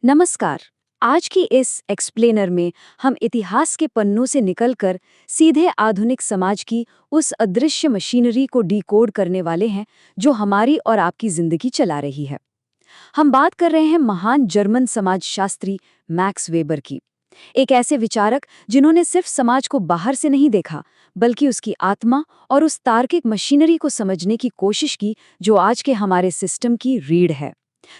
नमस्कार। आज की इस एक्सप्लेनर में हम इतिहास के पन्नों से निकलकर सीधे आधुनिक समाज की उस अदृश्य मशीनरी को डिकोड करने वाले हैं जो हमारी और आपकी जिंदगी चला रही है। हम बात कर रहे हैं महान जर्मन समाजशास्त्री मैक्स वेबर की, एक ऐसे विचारक जिन्होंने सिर्फ समाज को बाहर से नहीं देखा बल्कि उसकी आत्मा और उस तार्किक मशीनरी को समझने की कोशिश की जो आज के हमारे सिस्टम की रीढ़ है।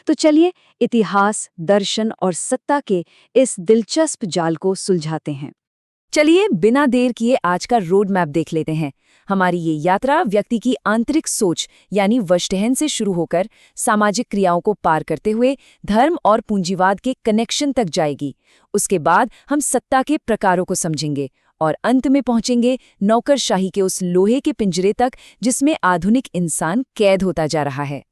तो चलिए इतिहास, दर्शन और सत्ता के इस दिलचस्प जाल को सुलझाते हैं। चलिए बिना देर किए आज का रोड मैप देख लेते हैं। हमारी ये यात्रा व्यक्ति की आंतरिक सोच यानी वशटहन से शुरू होकर सामाजिक क्रियाओं को पार करते हुए धर्म और पूंजीवाद के कनेक्शन तक जाएगी। उसके बाद हम सत्ता के प्रकारों को समझेंगे और अंत में पहुंचेंगे नौकरशाही के उस लोहे के पिंजरे तक जिसमें आधुनिक इंसान कैद होता जा रहा है।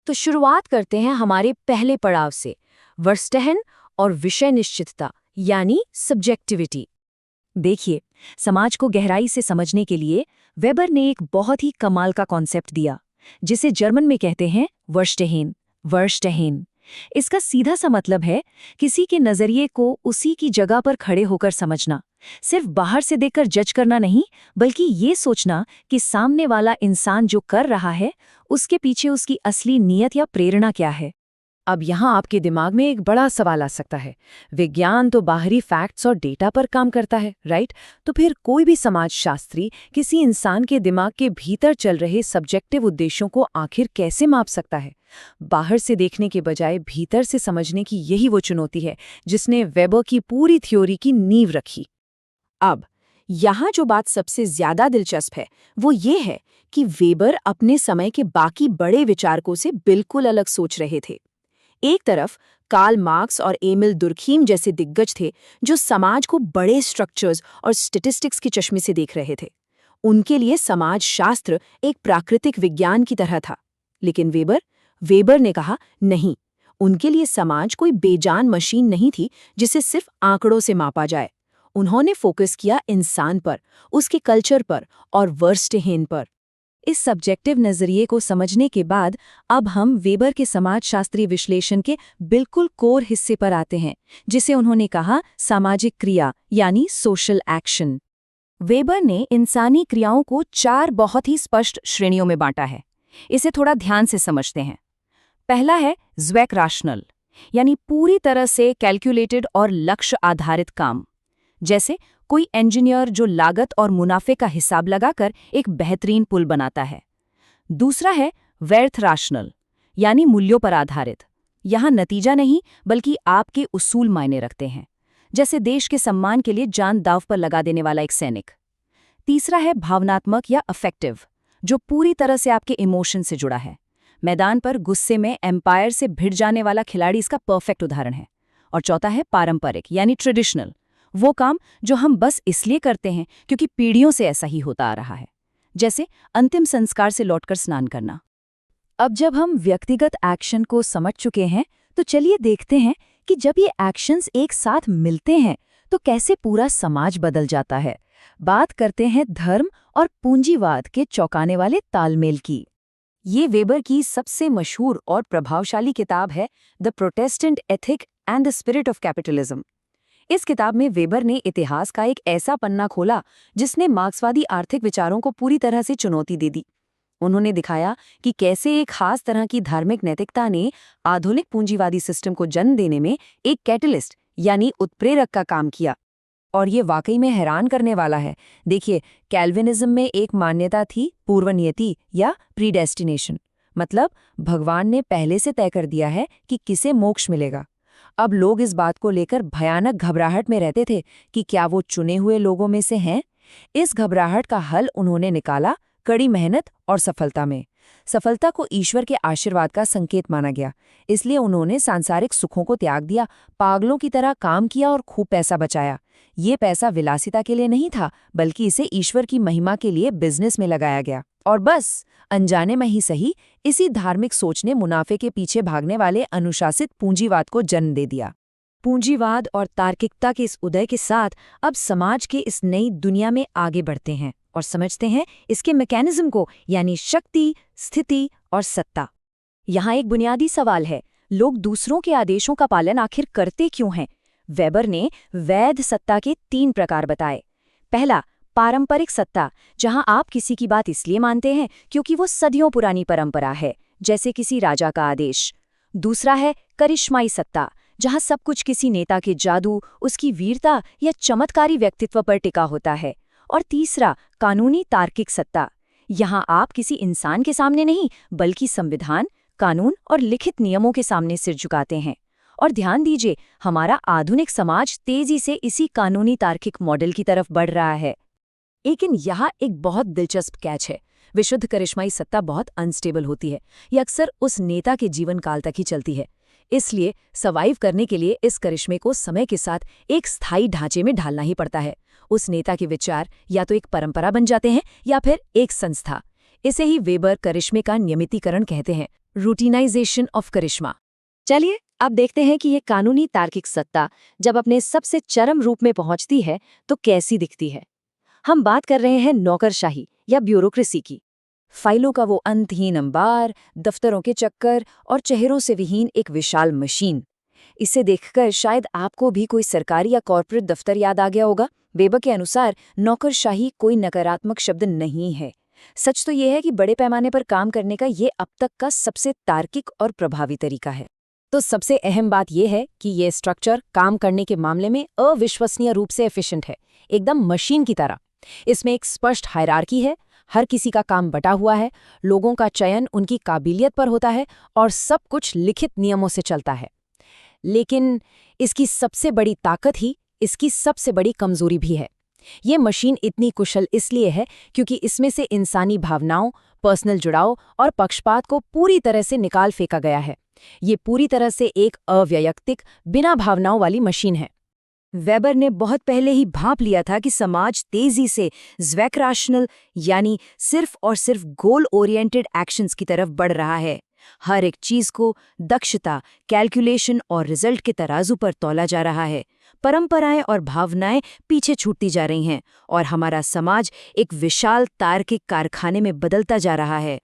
तो शुरुआत करते हैं हमारे पहले पड़ाव से, वशटहन और विषय निश्चितता यानी सब्जेक्टिविटी। देखिए, समाज को गहराई से समझने के लिए वेबर ने एक बहुत ही कमाल का कॉन्सेप्ट दिया, जिसे जर्मन में कहते हैं वर्स्टहेन। वर्स्टहेन इसका सीधा सा मतलब है किसी के नजरिए को उसी की जगह पर खड़े होकर समझना, सिर्फ बाहर से देखकर जज करना नहीं, बल्कि ये सोचना कि सामने वाला इंसान जो कर रहा है उसके पीछे उसकी असली नीयत या प्रेरणा क्या है। अब यहाँ आपके दिमाग में एक बड़ा सवाल आ सकता है, विज्ञान तो बाहरी फैक्ट्स और डेटा पर काम करता है, राइट? तो फिर कोई भी समाजशास्त्री किसी इंसान के दिमाग के भीतर चल रहे सब्जेक्टिव उद्देश्यों को आखिर कैसे माप सकता है? बाहर से देखने के बजाय भीतर से समझने की यही वो चुनौती है जिसने वेबर की पूरी थ्योरी की नींव रखी। अब यहाँ जो बात सबसे ज्यादा दिलचस्प है वो ये है कि वेबर अपने समय के बाकी बड़े विचारकों से बिल्कुल अलग सोच रहे थे। एक तरफ कार्ल मार्क्स और एमिल दुर्खीम जैसे दिग्गज थे जो समाज को बड़े स्ट्रक्चर्स और स्टैटिस्टिक्स के चश्मे से देख रहे थे। उनके लिए समाजशास्त्र एक प्राकृतिक विज्ञान की तरह था। लेकिन वेबर ने कहा नहीं, उनके लिए समाज कोई बेजान मशीन नहीं थी जिसे सिर्फ आंकड़ों से मापा जाए। उन्होंने फोकस किया इंसान पर, उसके कल्चर पर और वर्स्टहेन पर। इस सब्जेक्टिव नजरिए को समझने के बाद अब हम वेबर के समाजशास्त्रीय विश्लेषण के बिल्कुल कोर हिस्से पर आते हैं, जिसे उन्होंने कहा सामाजिक क्रिया यानी सोशल एक्शन। वेबर ने इंसानी क्रियाओं को 4 बहुत ही स्पष्ट श्रेणियों में बांटा है। इसे थोड़ा ध्यान से समझते हैं। पहला है ज़्वैक राशनल, यानी पूरी तरह से कैलकुलेटेड और लक्ष्य आधारित काम, जैसे कोई इंजीनियर जो लागत और मुनाफे का हिसाब लगाकर एक बेहतरीन पुल बनाता है। दूसरा है व्यर्थ राशनल, यानी मूल्यों पर आधारित। यहाँ नतीजा नहीं बल्कि आपके उसूल मायने रखते हैं, जैसे देश के सम्मान के लिए जान दांव पर लगा देने वाला एक सैनिक। तीसरा है भावनात्मक या अफेक्टिव, जो पूरी तरह से आपके इमोशन से जुड़ा है। मैदान पर गुस्से में एम्पायर से भिड़ जाने वाला खिलाड़ी इसका परफेक्ट उदाहरण है। और चौथा है पारंपरिक यानी ट्रेडिशनल, वो काम जो हम बस इसलिए करते हैं क्योंकि पीढ़ियों से ऐसा ही होता आ रहा है, जैसे अंतिम संस्कार से लौटकर स्नान करना। अब जब हम व्यक्तिगत एक्शन को समझ चुके हैं तो चलिए देखते हैं कि जब ये एक्शंस एक साथ मिलते हैं तो कैसे पूरा समाज बदल जाता है। बात करते हैं धर्म और पूंजीवाद के चौंकाने वाले तालमेल की। ये वेबर की सबसे मशहूर और प्रभावशाली किताब है the Protestant ethic and the spirit of capitalism. इस किताब में वेबर ने इतिहास का एक ऐसा पन्ना खोला जिसने मार्क्सवादी आर्थिक विचारों को पूरी तरह से चुनौती दे दी। उन्होंने दिखाया कि कैसे एक खास तरह की धार्मिक नैतिकता ने आधुनिक पूंजीवादी सिस्टम को जन्म देने में एक कैटलिस्ट यानी उत्प्रेरक का काम किया। और ये वाकई में हैरान करने वाला है। देखिए, कैल्विनिज्म में एक मान्यता थी पूर्वनियति या प्रीडेस्टिनेशन, मतलब भगवान ने पहले से तय कर दिया है कि किसे मोक्ष मिलेगा। अब लोग इस बात को लेकर भयानक घबराहट में रहते थे कि क्या वो चुने हुए लोगों में से हैं। इस घबराहट का हल उन्होंने निकाला कड़ी मेहनत और सफलता में। सफलता को ईश्वर के आशीर्वाद का संकेत माना गया, इसलिए उन्होंने सांसारिक सुखों को त्याग दिया, पागलों की तरह काम किया और खूब पैसा बचाया। ये पैसा विलासिता के लिए नहीं था, बल्कि इसे ईश्वर की महिमा के लिए बिजनेस में लगाया गया। और बस अनजाने में ही सही, इसी धार्मिक सोच ने मुनाफे के पीछे भागने वाले अनुशासित पूंजीवाद को जन्म दे दिया। पूंजीवाद और तार्किकता के इस उदय के साथ अब समाज के इस नई दुनिया में आगे बढ़ते हैं और समझते हैं इसके मैकेनिज्म को, यानी शक्ति, स्थिति और सत्ता। यहाँ एक बुनियादी सवाल है, लोग दूसरों के आदेशों का पालन आखिर करते क्यों हैं? वेबर ने वैध सत्ता के 3 प्रकार बताए। पहला, पारंपरिक सत्ता, जहां आप किसी की बात इसलिए मानते हैं क्योंकि वो सदियों पुरानी परंपरा है, जैसे किसी राजा का आदेश। दूसरा है करिश्माई सत्ता, जहां सब कुछ किसी नेता के जादू, उसकी वीरता या चमत्कारी व्यक्तित्व पर टिका होता है। और तीसरा, कानूनी तार्किक सत्ता, यहाँ आप किसी इंसान के सामने नहीं बल्कि संविधान, कानून और लिखित नियमों के सामने सिर झुकाते हैं। और ध्यान दीजिए, हमारा आधुनिक समाज तेजी से इसी कानूनी तार्किक मॉडल की तरफ बढ़ रहा है। लेकिन यहाँ एक बहुत दिलचस्प कैच है। विशुद्ध करिश्माई सत्ता बहुत अनस्टेबल होती है। ये अक्सर उस नेता के जीवन काल तक ही चलती है। इसलिए सर्वाइव करने के लिए इस करिश्मे को समय के साथ एक स्थायी ढांचे में ढालना ही पड़ता है। उस नेता के विचार या तो एक परंपरा बन जाते हैं या फिर एक संस्था। इसे ही वेबर करिश्मे का नियमितीकरण कहते हैं, रूटीनाइजेशन ऑफ करिश्मा। चलिए अब देखते हैं कि ये कानूनी तार्किक सत्ता जब अपने सबसे चरम रूप में पहुंचती है तो कैसी दिखती है। हम बात कर रहे हैं नौकरशाही या ब्यूरोक्रेसी की। फाइलों का वो अंतहीन अंबार, दफ्तरों के चक्कर और चेहरों से विहीन एक विशाल मशीन। इसे देखकर शायद आपको भी कोई सरकारी या कॉर्पोरेट दफ्तर याद आ गया होगा। वेबर के अनुसार नौकरशाही कोई नकारात्मक शब्द नहीं है। सच तो यह है कि बड़े पैमाने पर काम करने का ये अब तक का सबसे तार्किक और प्रभावी तरीका है। तो सबसे अहम बात यह है कि ये स्ट्रक्चर काम करने के मामले में अविश्वसनीय रूप से एफिशिएंट है, एकदम मशीन की तरह। इसमें एक स्पष्ट हायरार्की है, हर किसी का काम बटा हुआ है, लोगों का चयन उनकी काबिलियत पर होता है और सब कुछ लिखित नियमों से चलता है। लेकिन इसकी सबसे बड़ी ताकत ही इसकी सबसे बड़ी कमजोरी भी है। ये मशीन इतनी कुशल इसलिए है क्योंकि इसमें से इंसानी भावनाओं, पर्सनल जुड़ाव और पक्षपात को पूरी तरह से निकाल फेंका गया है। ये पूरी तरह से एक अवैयक्तिक, बिना भावनाओं वाली मशीन है। वेबर ने बहुत पहले ही भांप लिया था कि समाज तेजी से ज़्वैक रैशनल यानी सिर्फ और सिर्फ गोल ओरिएंटेड एक्शंस की तरफ बढ़ रहा है। हर एक चीज को दक्षता, कैलकुलेशन और रिजल्ट के तराजू पर तौला जा रहा है। परंपराएं और भावनाएं पीछे छूटती जा रही हैं और हमारा समाज एक विशाल तार्किक कारखाने में बदलता जा रहा है।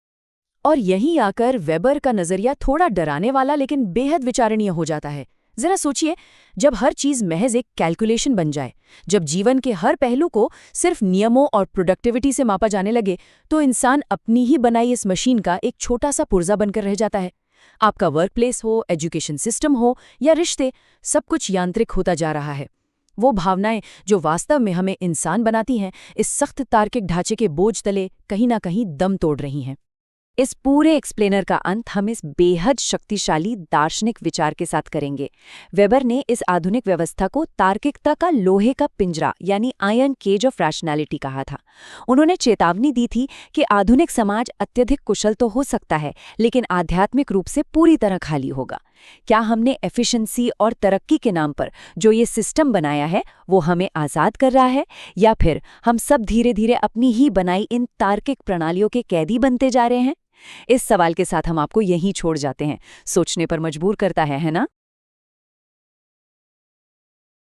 और यहीं आकर वेबर का नजरिया थोड़ा डराने वाला लेकिन बेहद विचारणीय हो जाता है। जरा सोचिए, जब हर चीज महज एक कैलकुलेशन बन जाए, जब जीवन के हर पहलू को सिर्फ नियमों और प्रोडक्टिविटी से मापा जाने लगे, तो इंसान अपनी ही बनाई इस मशीन का एक छोटा सा पुर्जा बनकर रह जाता है। आपका वर्क प्लेस हो, एजुकेशन सिस्टम हो या रिश्ते, सब कुछ यांत्रिक होता जा रहा है। वो भावनाएं जो वास्तव में हमें इंसान बनाती हैं, इस सख्त तार्किक ढांचे के बोझ तले कहीं ना कहीं दम तोड़ रही हैं। इस पूरे एक्सप्लेनर का अंत हम इस बेहद शक्तिशाली दार्शनिक विचार के साथ करेंगे। वेबर ने इस आधुनिक व्यवस्था को तार्किकता का लोहे का पिंजरा यानी आयरन केज ऑफ रैशनैलिटी कहा था। उन्होंने चेतावनी दी थी कि आधुनिक समाज अत्यधिक कुशल तो हो सकता है, लेकिन आध्यात्मिक रूप से पूरी तरह खाली होगा। क्या हमने एफिशिएंसी और तरक्की के नाम पर जो ये सिस्टम बनाया है वो हमें आज़ाद कर रहा है, या फिर हम सब धीरे धीरे अपनी ही बनाई इन तार्किक प्रणालियों के कैदी बनते जा रहे हैं? इस सवाल के साथ हम आपको यहीं छोड़ जाते हैं। सोचने पर मजबूर करता है ना?